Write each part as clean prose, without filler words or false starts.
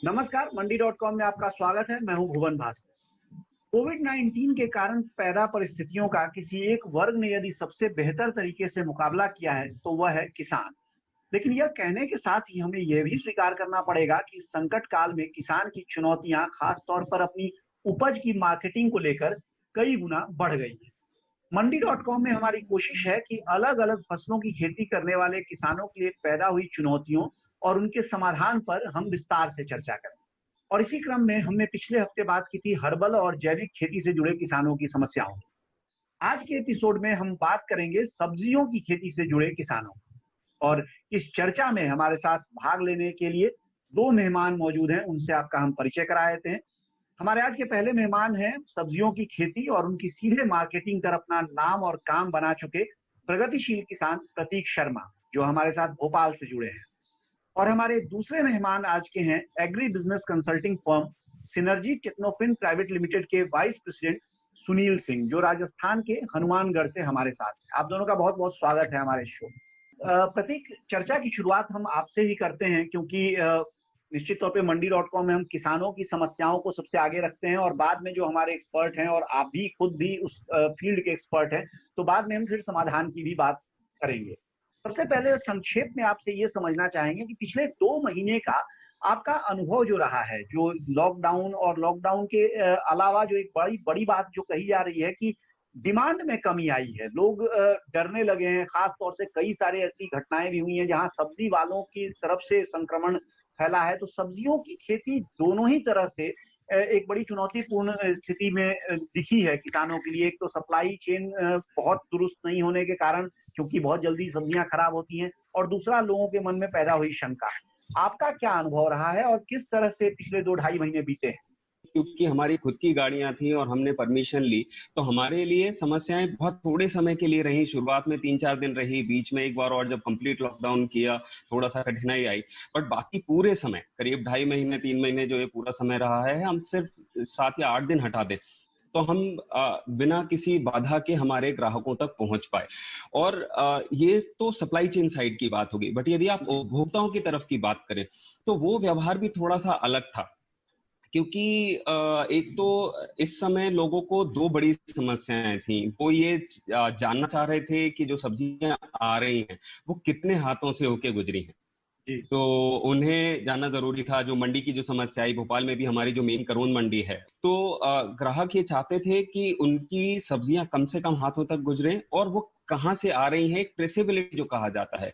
नमस्कार, मंडी.com में आपका स्वागत है। मैं हूं भुवन भास्कर। कोविड-19 के कारण पैदा परिस्थितियों का किसी एक वर्ग ने यदि सबसे बेहतर तरीके से मुकाबला किया है, तो वह है किसान। लेकिन यह कहने के साथ ही हमें यह भी स्वीकार करना पड़ेगा कि संकट काल में किसान की चुनौतियां खास तौर पर अपनी उपज की मार्केटिंग को लेकर कई गुना बढ़ गई हैं। मंडी.com में हमारी कोशिश है कि अलग-अलग फसलों की खेती करने वाले किसानों के लिए पैदा हुई चुनौतियों और उनके समाधान पर हम विस्तार से चर्चा करें। और इसी क्रम में हमने पिछले हफ्ते बात की थी हर्बल और जैविक खेती से जुड़े किसानों की समस्याओं की। आज के एपिसोड में हम बात करेंगे सब्जियों की खेती से जुड़े किसानों की। और इस चर्चा में हमारे साथ भाग लेने के लिए दो मेहमान मौजूद हैं, उनसे आपका हम परिचय करा देते हैं। हमारे आज के पहले मेहमान हैं सब्जियों की खेती और उनकी सीधे मार्केटिंग कर अपना नाम और काम बना चुके प्रगतिशील किसान प्रतीक शर्मा, जो हमारे साथ भोपाल से जुड़े हैं। और हमारे दूसरे मेहमान आज के हैं agri business consulting firm synergy Technofin private limited के वाइस प्रेसिडेंट सुनील सिंह, जो राजस्थान के हनुमानगढ़ से हमारे साथ हैं। आप दोनों का बहुत बहुत स्वागत है हमारे शो। प्रतीक, चर्चा की शुरुआत हम आपसे ही करते हैं क्योंकि निश्चित तौर पे मंडी.com में हम किसानों की समस्याओं को सबसे आगे रखते हैं और बाद में जो हमारे एक्सपर्ट हैं और आप भी खुद भी उस फील्ड के एक्सपर्ट हैं, तो बाद में हम फिर समाधान की भी बात करेंगे। सबसे पहले संक्षेप में आपसे ये समझना चाहेंगे कि पिछले 2 महीने का आपका अनुभव जो रहा है, जो लॉकडाउन और लॉकडाउन के अलावा जो एक बड़ी बात जो कही जा रही है कि डिमांड में कमी आई है, लोग डरने लगे हैं। खास तौर से कई सारे ऐसी घटनाएं भी हुई हैं जहां सब्जी वालों की तरफ से संक्रमण फैला है। तो सब्जियों की खेती दोनों ही तरह से एक बड़ी चुनौतीपूर्ण स्थिति में दिखी है किसानों के लिए। एक तो सप्लाई चेन बहुत दुरुस्त नहीं होने के कारण, क्योंकि बहुत जल्दी सब्जियां खराब होती हैं, और दूसरा लोगों के मन में पैदा हुई शंका। आपका क्या अनुभव रहा है और किस तरह से पिछले 2 ढाई महीने बीते हैं? क्योंकि हमारी खुद की गाड़ियां थी और हमने परमिशन ली, तो हमारे लिए समस्याएं बहुत थोड़े समय के लिए रही। शुरुआत में 3-4 दिन रही, बीच में एक बार और जब कंप्लीट लॉकडाउन किया थोड़ा सा कठिनाई आई, बट बाकी पूरे समय करीब 2.5 महीने 3 महीने जो ये पूरा समय रहा है, हम सिर्फ 7 या 8 दिन हटा दें तो हम बिना किसी बाधा के हमारे ग्राहकों तक पहुंच पाए। और ये तो सप्लाई चेन साइड की बात होगी, बट यदि आप उपभोक्ताओं की तरफ की बात करें तो वो व्यवहार भी थोड़ा सा अलग था। क्योंकि एक तो इस समय लोगों को 2 बड़ी समस्याएं थी। वो ये जानना चाह रहे थे कि जो सब्जियां आ रही हैं वो कितने हाथों से होके गुजरी हैं। तो उन्हें जानना जरूरी था। जो मंडी की जो समस्या आई, भोपाल में भी हमारी जो मेन करोन मंडी है, तो ग्राहक ये चाहते थे कि उनकी सब्जियां कम से कम हाथों तक गुजरे और वो कहाँ से आ रही हैं, ट्रेसेबिलिटी जो कहा जाता है।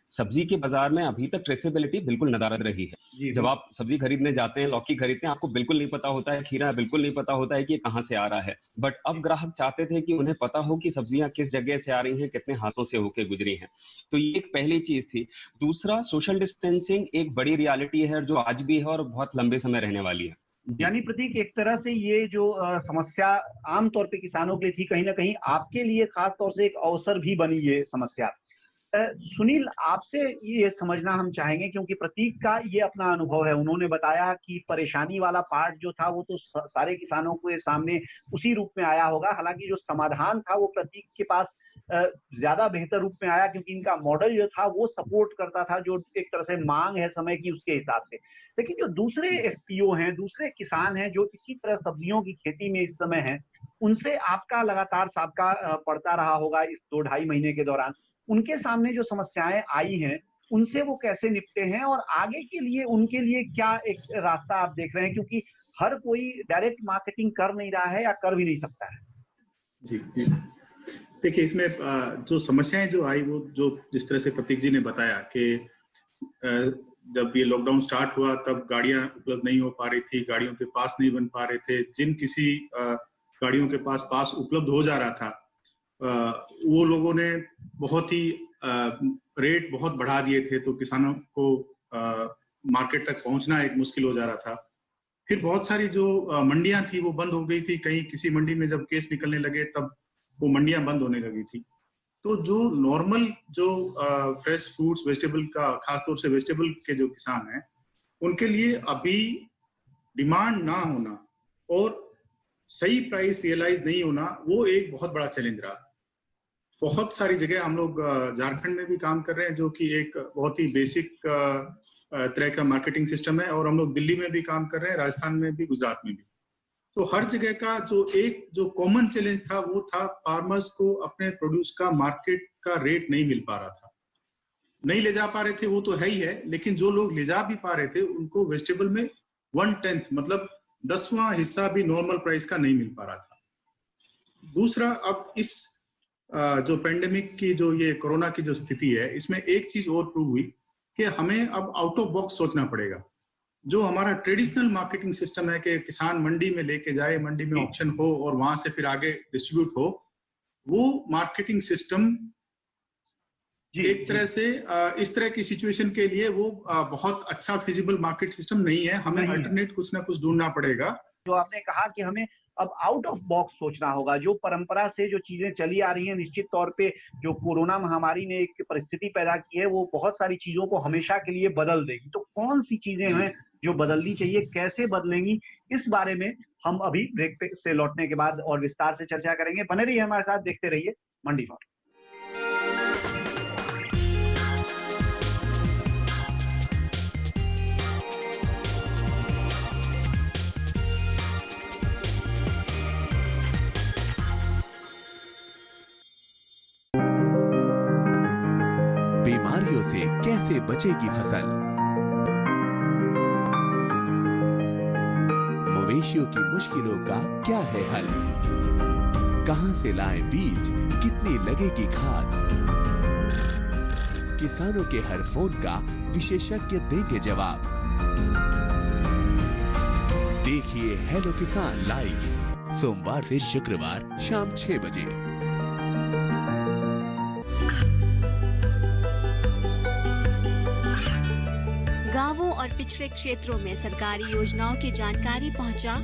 सब्जी के बाजार में अभी तक ट्रेसेबिलिटी बिल्कुल नदारद रही है। जब आप सब्जी खरीदने जाते हैं, लौकी खरीदते हैं, आपको बिल्कुल नहीं पता होता है, खीरा बिल्कुल नहीं पता होता है कि ये कहाँ से आ रहा है। बट अब ग्राहक चाहते थे कि उन्हें पता हो कि सब्जियां किस जगह से आ रही हैं, कितने हाथों से होके गुजरी हैं। तो ये एक पहली चीज थी। दूसरा, सोशल डिस्टेंसिंग एक बड़ी रियलिटी है जो आज भी है और बहुत लंबे समय रहने वाली है। यानी प्रतीक, एक तरह से ये जो समस्या आमतौर पे किसानों के लिए थी, कहीं ना कहीं आपके लिए खास तौर से एक अवसर भी बनी ये समस्या। सुनील, आपसे ये समझना हम चाहेंगे क्योंकि प्रतीक का ये अपना अनुभव है। उन्होंने बताया कि परेशानी वाला पार्ट जो था वो तो सारे किसानों के सामने उसी रूप में आया होगा। हालांकि जो समाधान था वो प्रतीक के पास ज्यादा बेहतर रूप में आया, क्योंकि इनका मॉडल जो था वो सपोर्ट करता था जो एक तरह से मांग है समय की, उसके हिसाब से। लेकिन जो दूसरे एफपीओ हैं, दूसरे किसान हैं जो इसी तरह सब्जियों की खेती में इस समय हैं, उनसे आपका लगातार साबका पड़ता रहा होगा इस 2 ढाई महीने के दौरान। उनके सामने जो समस्याएं आई हैं, उनसे वो कैसे निपटे हैं और आगे के लिए उनके लिए क्या एक रास्ता आप देख रहे हैं, क्योंकि हर कोई डायरेक्ट मार्केटिंग कर नहीं रहा है या कर भी नहीं सकता है। जी जी, देखिए इसमें जो समस्याएं जो आई, वो जो जिस तरह से प्रतीक जी ने बताया कि जब ये लॉकडाउन स्टार्ट हुआ तब गाड़ियां उपलब्ध नहीं हो पा रही थी, गाड़ियों के पास नहीं बन पा रहे थे। जिन किसी गाड़ियों के पास उपलब्ध हो जा रहा था, वो लोगों ने बहुत ही रेट बहुत बढ़ा दिए थे, तो किसानों को मार्केट तक पहुंचना एक मुश्किल हो जा रहा था। फिर बहुत सारी जो मंडियां थी वो बंद हो गई थी। कहीं किसी मंडी में जब केस निकलने लगे तब वो मंडियां बंद होने लगी थी। तो जो नॉर्मल जो फ्रेश फ्रूट्स वेजिटेबल का, खासतौर से वेजिटेबल के जो किसान हैं, उनके लिए अभी डिमांड ना होना और सही प्राइस रियलाइज नहीं होना, वो एक बहुत बड़ा चैलेंज रहा। बहुत सारी जगह हम लोग झारखंड में भी काम कर रहे हैं, जो कि एक बहुत ही बेसिक तरह का मार्केटिंग सिस्टम है, और हम लोग दिल्ली में भी काम कर रहे हैं, राजस्थान में भी, गुजरात में भी। तो हर जगह का जो कॉमन चैलेंज था वो था फार्मर्स को अपने प्रोड्यूस का मार्केट का रेट नहीं मिल पा रहा था, नहीं ले जा पा रहे थे, वो तो है ही है, लेकिन जो लोग ले जा भी पा रहे थे उनको वेजिटेबल में 1/10 मतलब 10वां हिस्सा भी नॉर्मल प्राइस का नहीं मिल पा रहा था। दूसरा, अब इस जो पेंडेमिक की जो ये कोरोना की जो स्थिति है, इसमें एक चीज और प्रूव हुई कि हमें अब आउट ऑफ बॉक्स सोचना पड़ेगा। जो हमारा ट्रेडिशनल मार्केटिंग सिस्टम है कि किसान मंडी में लेके जाए, मंडी में ऑक्शन हो और वहां से फिर आगे डिस्ट्रीब्यूट हो, वो मार्केटिंग सिस्टम एक तरह से इस तरह की सिचुएशन के लिए वो बहुत अच्छा फिजिबल मार्केट सिस्टम नहीं है। हमें अल्टरनेट कुछ ना कुछ ढूंढना पड़ेगा। जो आपने कहा कि हमें अब आउट ऑफ बॉक्स सोचना होगा, जो परंपरा से जो चीजें चली आ रही हैं, निश्चित तौर पे जो कोरोना महामारी ने एक परिस्थिति पैदा की है, वो बहुत सारी चीजों को हमेशा के लिए बदल देगी। तो कौन सी चीजें हैं जो बदलनी चाहिए, कैसे बदलेंगी, इस बारे में हम अभी ब्रेक पे से लौटने के बाद और विस्तार से चर्चा करेंगे। बने रहिए हमारे साथ, देखते रहिए मंडी टॉक। बीमारियों से कैसे बचेगी फसल, मवेशियों की मुश्किलों का क्या है हल, कहां से लाएं बीज, कितनी लगेगी खाद, किसानों के हर फोन का विशेषज्ञ देंगे जवाब। देखिए हेलो किसान लाइव, सोमवार से शुक्रवार शाम 6 बजे। गांवों और पिछड़े क्षेत्रों में सरकारी योजनाओं की जानकारी पहुंचा।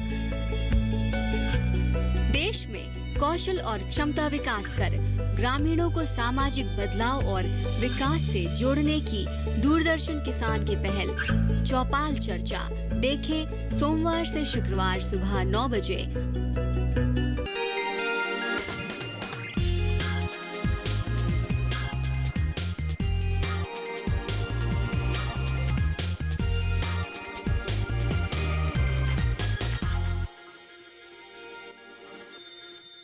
देश में कौशल और क्षमता विकास कर ग्रामीणों को सामाजिक बदलाव और विकास से जोड़ने की दूरदर्शन किसान की पहल चौपाल चर्चा देखें सोमवार से शुक्रवार सुबह 9 बजे।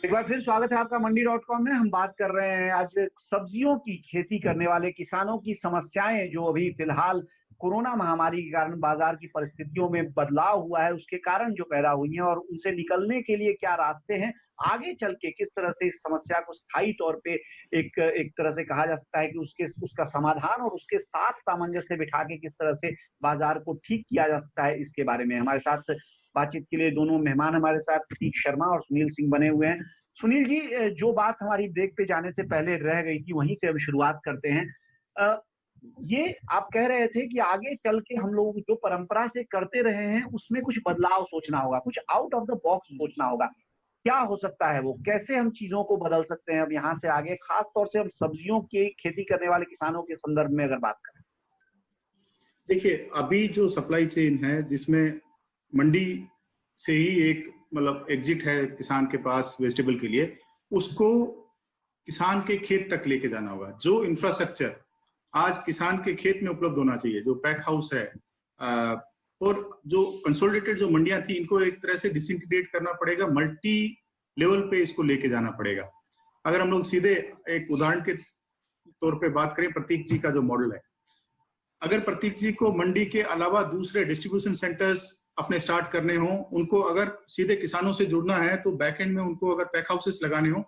एक बार फिर स्वागत है आपका मंडी.com में। हम बात कर रहे हैं आज सब्जियों की खेती करने वाले किसानों की समस्याएं, जो अभी फिलहाल कोरोना महामारी के कारण बाजार की परिस्थितियों में बदलाव हुआ है, उसके कारण जो पैदा हुई हैं, और उनसे निकलने के लिए क्या रास्ते हैं, आगे चल के किस तरह से इस समस्या को स्थायी तौर पे एक तरह से कहा जा सकता है कि उसका समाधान और उसके साथ सामंजस्य बिठा के किस तरह से बाजार को ठीक किया जा सकता है, इसके बारे में हमारे साथ बातचीत के लिए दोनों मेहमान हमारे साथ प्रतीक शर्मा और सुनील सिंह बने हुए हैं। सुनील जी, जो बात हमारी ब्रेक पे जाने से पहले रह गई थी, वहीं से अब शुरुआत करते हैं। ये आप कह रहे थे कि आगे चल के हम लोग जो परंपरा से करते रहे हैं उसमें कुछ बदलाव सोचना होगा, कुछ आउट ऑफ द बॉक्स सोचना होगा। क्या हो सकता है वो, कैसे हम चीजों को बदल सकते हैं अब यहाँ से आगे, खास तौर से हम सब्जियों की खेती करने वाले किसानों के संदर्भ में अगर बात करें? देखिए, अभी जो सप्लाई चेन है जिसमें मंडी से ही एक मतलब एग्जिट है किसान के पास वेजिटेबल के लिए, उसको किसान के खेत तक लेके जाना होगा। जो इंफ्रास्ट्रक्चर आज किसान के खेत में उपलब्ध होना चाहिए, जो पैक हाउस है और जो कंसोलिडेटेड जो मंडियां थी, इनको एक तरह से डिसइंटीग्रेट करना पड़ेगा, मल्टी लेवल पे इसको लेके जाना पड़ेगा। अगर हम लोग सीधे एक उदाहरण के तौर पे बात करें, प्रतीक जी का जो मॉडल है, अगर प्रतीक जी को मंडी के अलावा दूसरे डिस्ट्रीब्यूशन सेंटर्स अपने स्टार्ट करने हो, उनको अगर सीधे किसानों से जुड़ना है, तो बैकएंड में उनको अगर पैक हाउसेस लगाने हो,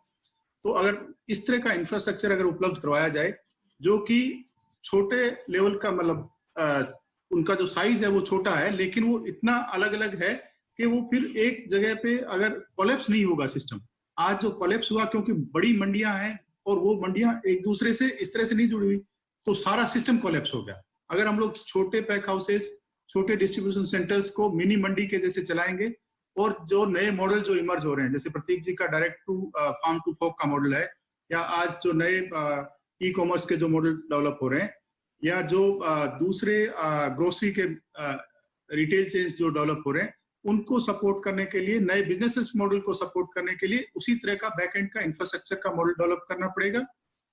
तो अगर इस तरह का इंफ्रास्ट्रक्चर अगर उपलब्ध करवाया जाए, जो कि छोटे लेवल का मतलब उनका जो साइज है वो छोटा है, लेकिन वो इतना अलग अलग है कि वो फिर एक जगह पे अगर कोलैप्स नहीं होगा सिस्टम। आज जो कोलैप्स हुआ क्योंकि बड़ी मंडियां हैं और वो मंडियां एक दूसरे से इस तरह से नहीं जुड़ी हुई, तो सारा सिस्टम कोलैप्स हो गया। अगर हम लोग छोटे पैक हाउसेस, छोटे डिस्ट्रीब्यूशन सेंटर्स को मिनी मंडी के जैसे चलाएंगे, और जो नए मॉडल जो इमर्ज हो रहे हैं, जैसे प्रतीक जी का direct to farm to fork का मॉडल है, या आज जो नए ई कॉमर्स के जो मॉडल डेवलप हो रहे हैं, या जो दूसरे ग्रोसरी के रिटेल चेन्स जो डेवलप हो रहे हैं, उनको सपोर्ट करने के लिए, नए बिजनेसेस मॉडल को सपोर्ट करने के लिए उसी तरह का बैकएंड का इंफ्रास्ट्रक्चर का मॉडल डेवलप करना पड़ेगा।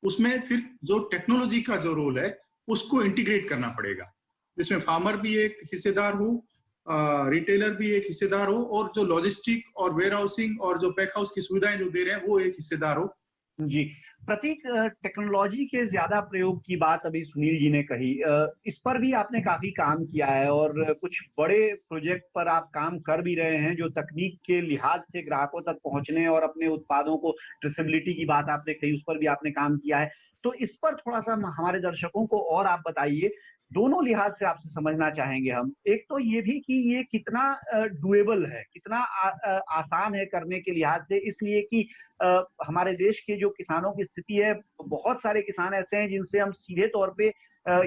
उसमें फिर जो टेक्नोलॉजी का जो रोल है उसको इंटीग्रेट करना पड़ेगा। जिसमें फार्मर भी एक हिस्सेदार हो, रिटेलर भी एक हिस्सेदार हो, और जो लॉजिस्टिक और वेयर हाउसिंग और जो पैक हाउस की सुविधाएं जो दे रहे हैं वो एक हिस्सेदार हो। जी प्रतीक, टेक्नोलॉजी के ज्यादा प्रयोग की बात अभी सुनील जी ने कही, इस पर भी आपने काफी काम किया है और कुछ बड़े प्रोजेक्ट पर आप काम कर भी रहे हैं जो तकनीक के लिहाज से ग्राहकों तक पहुंचने और अपने उत्पादों को ट्रेसेबिलिटी की बात आपने कही, उस पर भी आपने काम किया है। तो इस पर थोड़ा सा हमारे दर्शकों को और आप बताइए, दोनों लिहाज से आपसे समझना चाहेंगे हम। एक तो ये भी कि ये कितना डुएबल है, कितना आसान है करने के लिहाज से, इसलिए कि हमारे देश के जो किसानों की स्थिति है, बहुत सारे किसान ऐसे हैं जिनसे हम सीधे तौर पे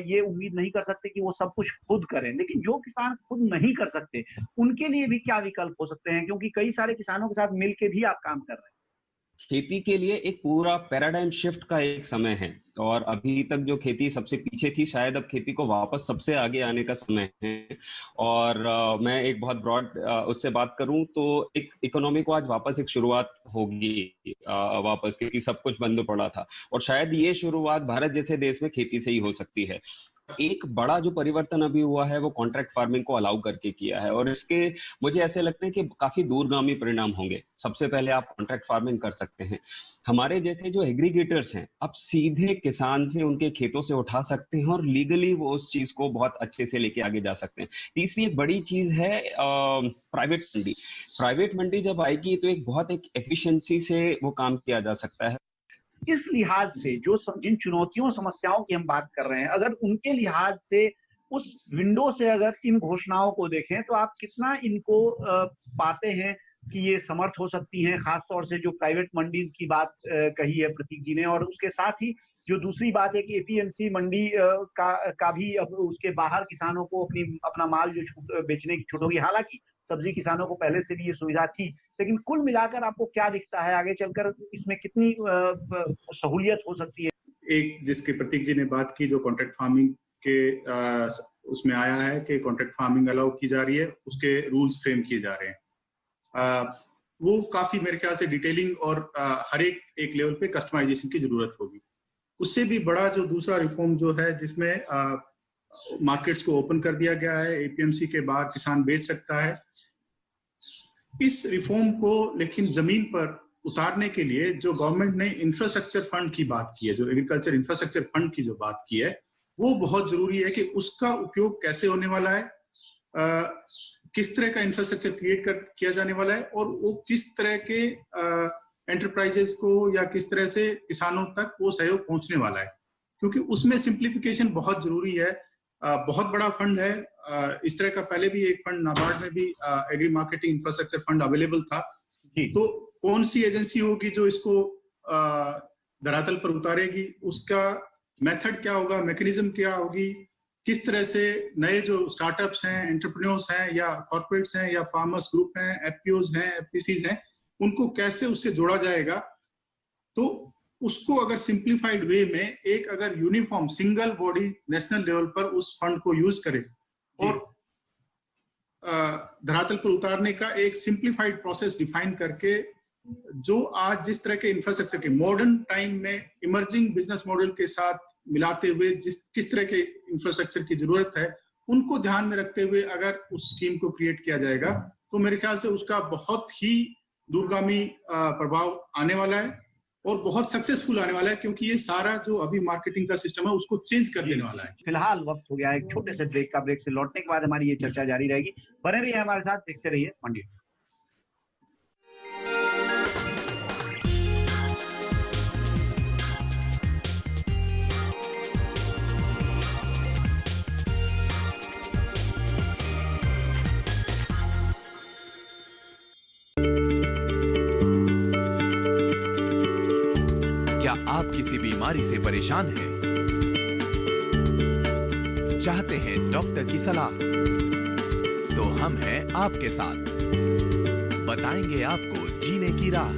ये उम्मीद नहीं कर सकते कि वो सब कुछ खुद करें, लेकिन जो किसान खुद नहीं कर सकते उनके लिए भी क्या विकल्प हो सकते हैं, क्योंकि कई सारे किसानों के साथ मिलकर भी आप काम कर रहे हैं। खेती के लिए एक पूरा पैराडाइम शिफ्ट का एक समय है, और अभी तक जो खेती सबसे पीछे थी, शायद अब खेती को वापस सबसे आगे आने का समय है। और मैं एक बहुत ब्रॉड उससे बात करूं तो एक इकोनॉमी को आज वापस एक शुरुआत होगी वापस, क्योंकि सब कुछ बंद पड़ा था, और शायद ये शुरुआत भारत जैसे देश में खेती से ही हो सकती है। एक बड़ा जो परिवर्तन अभी हुआ है वो कॉन्ट्रैक्ट फार्मिंग को अलाउ करके किया है, और इसके मुझे ऐसे लगता है कि काफी दूरगामी परिणाम होंगे। सबसे पहले आप कॉन्ट्रैक्ट फार्मिंग कर सकते हैं, हमारे जैसे जो एग्रीगेटर्स हैं आप सीधे किसान से उनके खेतों से उठा सकते हैं और लीगली वो उस चीज को बहुत अच्छे से लेके आगे जा सकते हैं। तीसरी एक बड़ी चीज है प्राइवेट मंडी। प्राइवेट मंडी जब आएगी तो एक बहुत एक एफिशिएंसी से वो काम किया जा सकता है। इस लिहाज से जो जिन चुनौतियों समस्याओं की हम बात कर रहे हैं, अगर उनके लिहाज से उस विंडो से अगर इन घोषणाओं को देखें तो आप कितना इनको पाते हैं कि ये समर्थ हो सकती हैं, खासतौर से जो प्राइवेट मंडीज की बात कही है प्रतीक जी ने, और उसके साथ ही जो दूसरी बात है कि एपीएमसी मंडी का भी अब उसके बाहर किसानों को अपना माल जो बेचने की छूट होगी। हालांकि सब्जी किसानों को पहले से भी ये सुविधा थी, लेकिन कुल मिलाकर आपको क्या दिखता है आगे चलकर इसमें कितनी सहूलियत हो सकती है? एक जिसके प्रतीक जी ने बात की, जो कॉन्ट्रैक्ट फार्मिंग के उसमें आया है कि कॉन्ट्रैक्ट फार्मिंग अलाउ की जा रही है, उसके रूल्स फ्रेम किए जा रहे हैं। वो काफी मेरे ख्याल से डिटेलिंग और हर एक लेवल पे कस्टमाइजेशन की जरूरत होगी। उससे भी बड़ा जो दूसरा रिफॉर्म जो है, जिसमें मार्केट्स को ओपन कर दिया गया है, एपीएमसी के बाहर किसान बेच सकता है। इस रिफॉर्म को लेकिन जमीन पर उतारने के लिए जो गवर्नमेंट ने इंफ्रास्ट्रक्चर फंड की बात की है, जो एग्रीकल्चर इंफ्रास्ट्रक्चर फंड की जो बात की है, वो बहुत जरूरी है कि उसका उपयोग कैसे होने वाला है, किस तरह का इंफ्रास्ट्रक्चर क्रिएट किया जाने वाला है, और वो किस तरह के एंटरप्राइजेस को या किस तरह से किसानों तक वो सहयोग पहुंचने वाला है, क्योंकि उसमें सिंप्लीफिकेशन बहुत जरूरी है। बहुत बड़ा फंड है, इस तरह का पहले भी एक फंड नाबार्ड में भी agri marketing infrastructure fund available था। तो कौन सी एजेंसी होगी जो इसको धरातल पर उतारेगी, उसका मेथड क्या होगा, मैकेनिज्म क्या होगी, किस तरह से नए जो स्टार्टअप्स हैं, एंटरप्रेन्योर्स हैं या कॉर्पोरेट्स हैं या फार्मर्स ग्रुप हैं, एफपीओज हैं, एफपीसीज हैं, उनको कैसे उससे जोड़ा जाएगा। तो उसको अगर सिंप्लीफाइड वे में एक अगर uniform single body national level पर उस फंड को यूज करे और धरातल पर उतारने का एक सिंप्लीफाइड प्रोसेस डिफाइन करके, जो आज जिस तरह के इंफ्रास्ट्रक्चर के मॉडर्न टाइम में इमर्जिंग बिजनेस मॉडल के साथ मिलाते हुए किस तरह के इंफ्रास्ट्रक्चर की जरूरत है, उनको ध्यान में रखते हुए अगर उस स्कीम को क्रिएट किया जाएगा तो मेरे ख्याल से उसका बहुत ही दूरगामी प्रभाव आने वाला है और बहुत सक्सेसफुल आने वाला है, क्योंकि ये सारा जो अभी मार्केटिंग का सिस्टम है उसको चेंज कर देने वाला है। फिलहाल वक्त हो गया है एक छोटे से ब्रेक का। ब्रेक से लौटने के बाद हमारी ये चर्चा जारी रहेगी। बने रहिए हमारे साथ, देखते रहिए मंडी। क्या आप किसी बीमारी से परेशान हैं? चाहते हैं डॉक्टर की सलाह? तो हम हैं आपके साथ, बताएंगे आपको जीने की राह।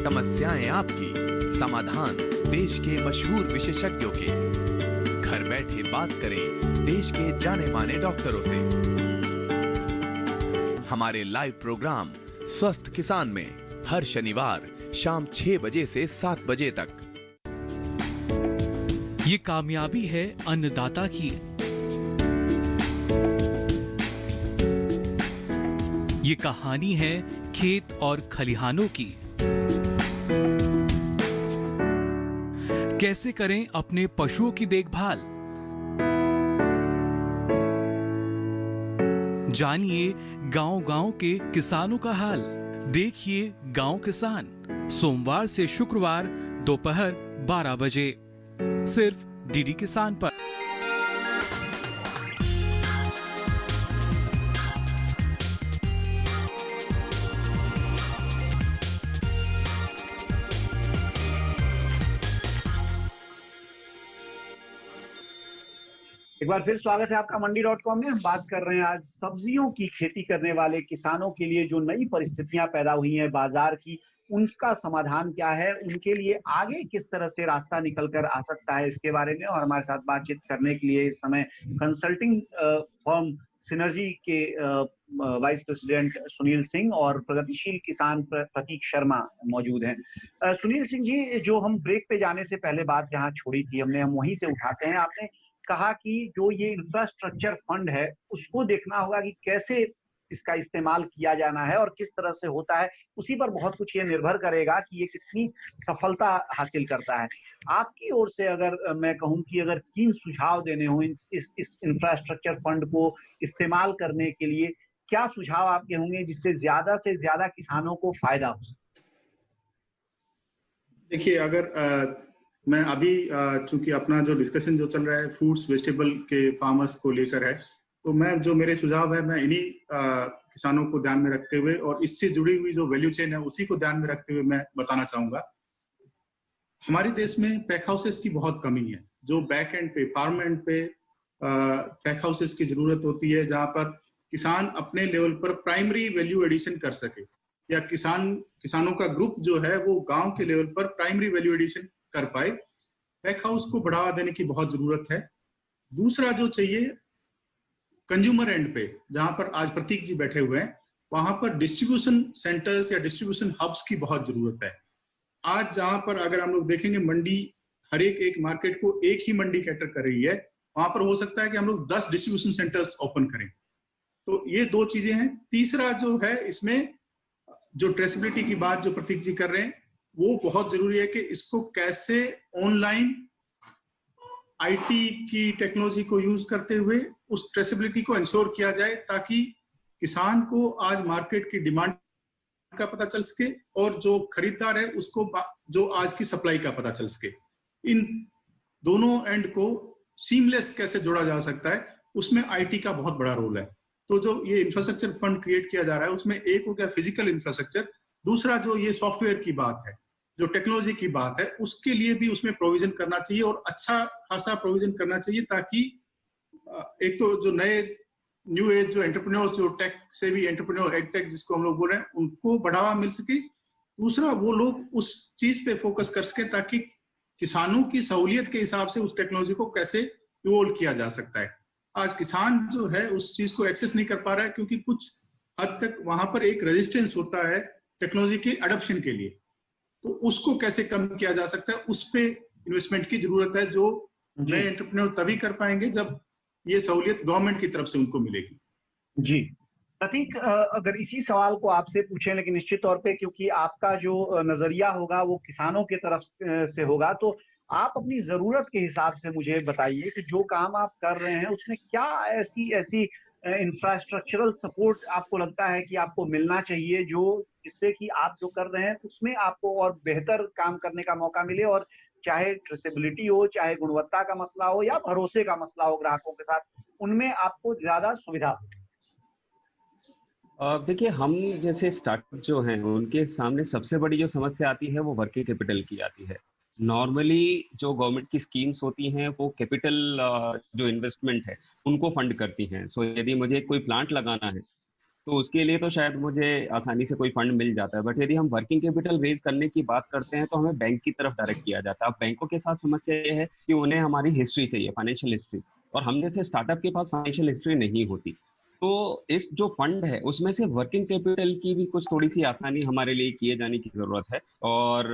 समस्याएं आपकी, समाधान देश के मशहूर विशेषज्ञों के। घर बैठे बात करें देश के जाने माने डॉक्टरों से। हमारे लाइव प्रोग्राम स्वस्थ किसान में हर शनिवार शाम 6 बजे से 7 बजे तक। ये कामयाबी है अन्नदाता की, ये कहानी है खेत और खलिहानों की। कैसे करें अपने पशुओं की देखभाल, जानिए गांव-गांव के किसानों का हाल। देखिए गांव किसान, सोमवार से शुक्रवार दोपहर 12 बजे सिर्फ डीडी किसान पर। एक बार फिर स्वागत है आपका मंडी.com में। हम बात कर रहे हैं आज सब्जियों की खेती करने वाले किसानों के लिए जो नई परिस्थितियां पैदा हुई हैं बाजार की, उनका समाधान क्या है, उनके लिए आगे किस तरह से रास्ता निकल कर आ सकता है, इसके बारे में। और हमारे साथ बातचीत करने के लिए इस समय कंसल्टिंग फर्म सिनर्जी के वाइस प्रेसिडेंट सुनील सिंह और प्रगतिशील किसान प्रतीक शर्मा मौजूद हैं। सुनील सिंह जी, जो हम ब्रेक पे जाने से पहले बात जहां छोड़ी थी हम वहीं से उठाते हैं। आपने कहा कि जो ये इंफ्रास्ट्रक्चर फंड है उसको देखना होगा कि कैसे इसका इस्तेमाल किया जाना है और किस तरह से होता है, उसी पर बहुत कुछ ये निर्भर करेगा कि ये कितनी सफलता हासिल करता है। आपकी ओर से अगर मैं कहूं कि अगर 3 सुझाव देने हो इस इंफ्रास्ट्रक्चर फंड को इस्तेमाल करने के लिए, क्या सुझाव आपके होंगे जिससे ज्यादा से ज्यादा किसानों को फायदा हो सके? देखिए, अगर मैं अभी चूंकि अपना जो डिस्कशन जो चल रहा है फ्रूट्स वेजिटेबल के फार्मर्स को लेकर है, तो मेरे सुझाव है, मैं इन्हीं किसानों को ध्यान में रखते हुए और इससे जुड़ी हुई जो वैल्यू चेन है उसी को ध्यान में रखते हुए मैं बताना चाहूंगा। हमारे देश में पैक हाउसेस की बहुत कमी है। जो बैक एंड पे, फार्म एंड पे पैक हाउसेस की जरूरत होती है, जहां पर किसान अपने लेवल पर प्राइमरी वैल्यू एडिशन कर सके, या किसानों का ग्रुप जो है वो गांव के लेवल पर प्राइमरी वैल्यू एडिशन कर पाए। पैक हाउस को बढ़ावा देने की बहुत जरूरत है। दूसरा जो चाहिए, कंज्यूमर एंड पे, जहां पर आज प्रतीक जी बैठे हुए हैं, वहां पर डिस्ट्रीब्यूशन सेंटर्स या डिस्ट्रीब्यूशन हब्स की बहुत जरूरत है। आज जहां पर अगर हम लोग देखेंगे, मंडी हर एक मार्केट को एक ही मंडी कैटर कर रही है, वहां पर हो सकता है कि हम लोग 10 डिस्ट्रीब्यूशन सेंटर्स ओपन करें। तो ये 2 चीजें हैं। तीसरा जो है, इसमें जो ट्रेसेबिलिटी की बात जो प्रतीक जी कर रहे हैं, वो बहुत जरूरी है कि इसको कैसे ऑनलाइन आईटी की टेक्नोलॉजी को यूज करते हुए उस ट्रेसेबिलिटी को इंश्योर किया जाए, ताकि किसान को आज मार्केट की डिमांड का पता चल सके और जो खरीदार है उसको जो आज की सप्लाई का पता चल सके। इन दोनों एंड को सीमलेस कैसे जोड़ा जा सकता है, उसमें आईटी का बहुत बड़ा रोल है। तो जो ये इंफ्रास्ट्रक्चर फंड क्रिएट किया जा रहा है, उसमें एक हो गया फिजिकल इंफ्रास्ट्रक्चर, दूसरा जो ये सॉफ्टवेयर की बात है, जो टेक्नोलॉजी की बात है, उसके लिए भी उसमें प्रोविजन करना चाहिए और अच्छा खासा प्रोविजन करना चाहिए, ताकि एक तो जो नए न्यू एज जो एंटरप्रेन्योर्स, जो टेक से भी एंटरप्रेन्योर, एडटेक जिसको हम लोग बोल रहे हैं, उनको बढ़ावा मिल सके। दूसरा, वो लोग उस चीज पे फोकस कर सके ताकि किसानों की सहूलियत के हिसाब से उस टेक्नोलॉजी को कैसे इवोल्व किया जा सकता है। आज किसान जो है उस चीज को एक्सेस नहीं कर पा रहा है, क्योंकि कुछ हद तक वहां पर एक रेजिस्टेंस होता है टेक्नोलॉजी के अडॉप्शन के लिए। तो उसको कैसे कम किया जा सकता है, उस पे इन्वेस्टमेंट की जरूरत है, जो नए एंटरप्रेन्योर तभी कर पाएंगे जब ये सहूलियत गवर्नमेंट की तरफ से उनको मिलेगी। जी प्रतीक, अगर इसी सवाल को आपसे पूछें, लेकिन निश्चित तौर पे क्योंकि आपका जो नजरिया होगा वो किसानों की तरफ से होगा, तो आप अपनी जरूरत के हिसाब से मुझे बताइए कि जो काम आप कर रहे हैं उसमें क्या ऐसी इंफ्रास्ट्रक्चरल सपोर्ट आपको लगता है कि आपको मिलना चाहिए, जो जिससे कि आप जो कर रहे हैं उसमें आपको और बेहतर काम करने का मौका मिले, और चाहे ट्रेसेबिलिटी हो, चाहे गुणवत्ता का मसला हो या भरोसे का मसला हो ग्राहकों के साथ, उनमें आपको ज्यादा सुविधा हो। देखिए, हम जैसे स्टार्टअप जो हैं उनके सामने सबसे बड़ी जो समस्या आती है वो वर्किंग कैपिटल की आती है। नॉर्मली जो गवर्नमेंट की स्कीम्स होती हैं वो कैपिटल जो इन्वेस्टमेंट है उनको फंड करती हैं। सो यदि मुझे कोई प्लांट लगाना है तो उसके लिए तो शायद मुझे आसानी से कोई फंड मिल जाता है, बट यदि हम वर्किंग कैपिटल रेज करने की बात करते हैं तो हमें बैंक की तरफ डायरेक्ट किया जाता है। अब बैंकों के साथ समस्या ये है कि उन्हें हमारी हिस्ट्री चाहिए, फाइनेंशियल हिस्ट्री, और हम जैसे स्टार्टअप के पास फाइनेंशियल हिस्ट्री नहीं होती। तो इस जो फंड है उसमें से वर्किंग कैपिटल की भी कुछ थोड़ी सी आसानी हमारे लिए किए जाने की जरूरत है। और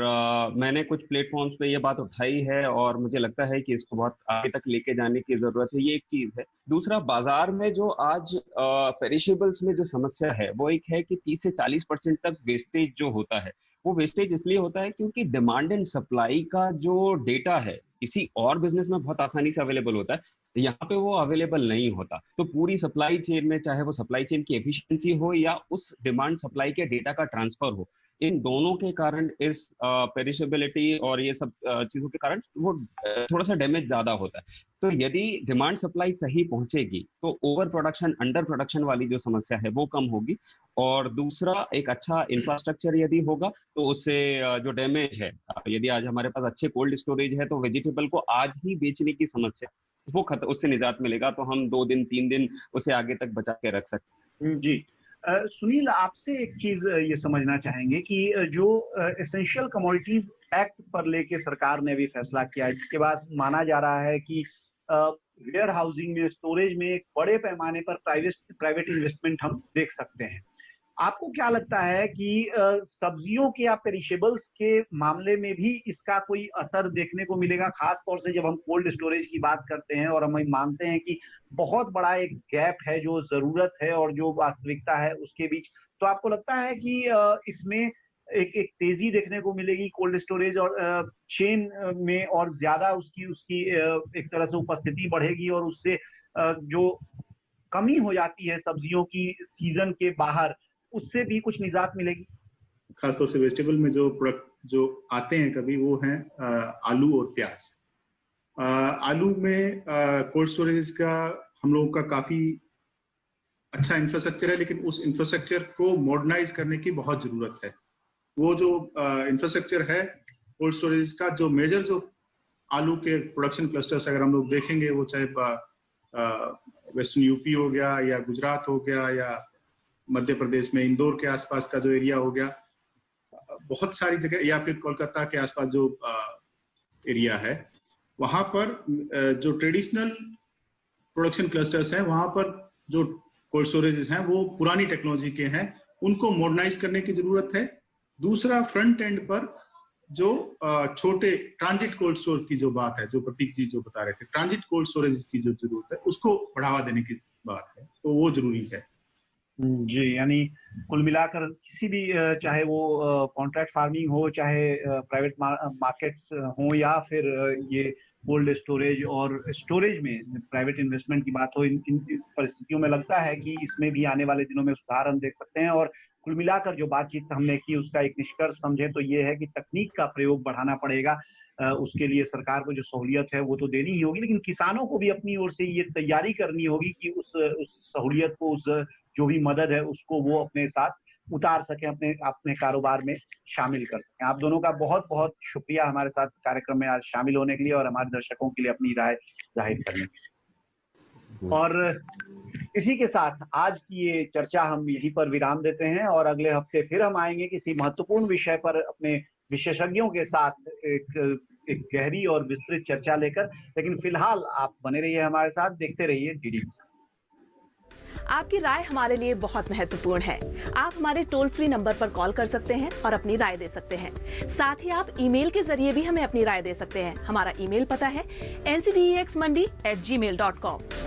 मैंने कुछ प्लेटफॉर्म्स पे ये बात उठाई है और मुझे लगता है कि इसको बहुत आगे तक लेके जाने की जरूरत है। ये एक चीज है। दूसरा, बाजार में जो आज पेरिशेबल्स में जो समस्या है वो एक है कि 30 से 40% तक वेस्टेज जो होता है, वो वेस्टेज इसलिए होता है क्योंकि डिमांड एंड सप्लाई का जो डेटा है किसी और बिजनेस में बहुत आसानी से अवेलेबल होता है, यहाँ पे वो अवेलेबल नहीं होता। तो पूरी सप्लाई चेन में, चाहे वो सप्लाई चेन की एफिशिएंसी हो या उस डिमांड सप्लाई के डेटा का ट्रांसफर हो, इन दोनों के कारण इस पेरिशेबिलिटी और ये सब चीजों के कारण वो थोड़ा सा डैमेज ज्यादा होता है। तो यदि डिमांड सप्लाई सही पहुंचेगी तो ओवर प्रोडक्शन, अंडर प्रोडक्शन वाली जो समस्या है वो कम होगी। और दूसरा, एक अच्छा इंफ्रास्ट्रक्चर यदि होगा तो उससे जो डैमेज है, यदि आज हमारे पास अच्छे कोल्ड स्टोरेज है तो वेजिटेबल को आज ही बेचने की समस्या वो उससे निजात मिलेगा, तो हम 2 दिन 3 दिन उसे आगे तक बचा के रख सकते हैं। जी सुनील, आपसे एक चीज ये समझना चाहेंगे कि जो एसेंशियल कमोडिटीज एक्ट पर लेके सरकार ने भी फैसला किया है, जिसके बाद माना जा रहा है कि वेयर हाउसिंग में, स्टोरेज में एक बड़े पैमाने पर प्राइवेट इन्वेस्टमेंट हम देख सकते हैं। आपको क्या लगता है कि सब्जियों के या पेरिशेबल्स के मामले में भी इसका कोई असर देखने को मिलेगा, खास तौर से जब हम कोल्ड स्टोरेज की बात करते हैं और हम मानते हैं कि बहुत बड़ा एक गैप है जो जरूरत है और जो वास्तविकता है उसके बीच। तो आपको लगता है कि इसमें एक तेजी देखने को मिलेगी कोल्ड स्टोरेज और चेन में, और ज्यादा उसकी एक तरह से उपस्थिति बढ़ेगी और उससे जो कमी हो जाती है सब्जियों की सीजन के बाहर, उससे भी कुछ निजात मिलेगी? खासतौर से वेजिटेबल में जो प्रोडक्ट जो आते हैं कभी, वो हैं आलू और प्याज। आलू में कोल्ड स्टोरेज का हम लोगों का काफी अच्छा इंफ्रास्ट्रक्चर है, लेकिन उस इंफ्रास्ट्रक्चर को मॉडर्नाइज करने की बहुत जरूरत है। वो जो इंफ्रास्ट्रक्चर है कोल्ड स्टोरेज का, जो मेजर जो आलू के प्रोडक्शन क्लस्टर्स अगर हम लोग देखेंगे, वो चाहे वेस्टर्न यूपी हो गया या गुजरात हो गया या मध्य प्रदेश में इंदौर के आसपास का जो एरिया हो गया, बहुत सारी जगह, या फिर कोलकाता के आसपास जो एरिया है, वहां पर जो ट्रेडिशनल प्रोडक्शन क्लस्टर्स हैं, वहां पर जो कोल्ड स्टोरेज हैं वो पुरानी टेक्नोलॉजी के हैं, उनको मॉडर्नाइज करने की जरूरत है। दूसरा, फ्रंट एंड पर जो छोटे ट्रांजिट कोल्ड स्टोर की जो बात है, जो प्रतीक जी जो बता रहे थे, ट्रांजिट कोल्ड स्टोरेज की जो जरूरत है, उसको बढ़ावा देने की बात है, तो वो जरूरी है। जी, यानी कुल मिलाकर किसी भी, चाहे वो कॉन्ट्रैक्ट फार्मिंग हो, चाहे प्राइवेट मार्केट्स हो, या फिर ये कोल्ड स्टोरेज और स्टोरेज में प्राइवेट इन्वेस्टमेंट की बात हो, इन परिस्थितियों में लगता है कि इसमें भी आने वाले दिनों में सुधार हम देख सकते हैं। और कुल मिलाकर जो बातचीत हमने की उसका एक निष्कर्ष समझे तो ये है कि तकनीक का प्रयोग बढ़ाना पड़ेगा। उसके लिए सरकार को जो सहूलियत है वो तो देनी ही होगी, लेकिन किसानों को भी अपनी ओर से ये तैयारी करनी होगी कि उस सहूलियत को, उस जो भी मदद है उसको वो अपने साथ उतार सकें, अपने कारोबार में शामिल कर सकें। आप दोनों का बहुत बहुत शुक्रिया हमारे साथ कार्यक्रम में आज शामिल होने के लिए और हमारे दर्शकों के लिए अपनी राय जाहिर करने के लिए। और इसी के साथ आज की ये चर्चा हम यहीं पर विराम देते हैं और अगले हफ्ते फिर हम आएंगे किसी महत्वपूर्ण विषय पर अपने विशेषज्ञों के साथ एक गहरी और विस्तृत चर्चा लेकर। लेकिन फिलहाल आप बने रहिए हमारे साथ, देखते रहिए डीडी। आपकी राय हमारे लिए बहुत महत्वपूर्ण है। आप हमारे टोल फ्री नंबर पर कॉल कर सकते हैं और अपनी राय दे सकते हैं। साथ ही आप ईमेल के जरिए भी हमें अपनी राय दे सकते हैं। हमारा ईमेल पता है ncdexmandi@gmail.com।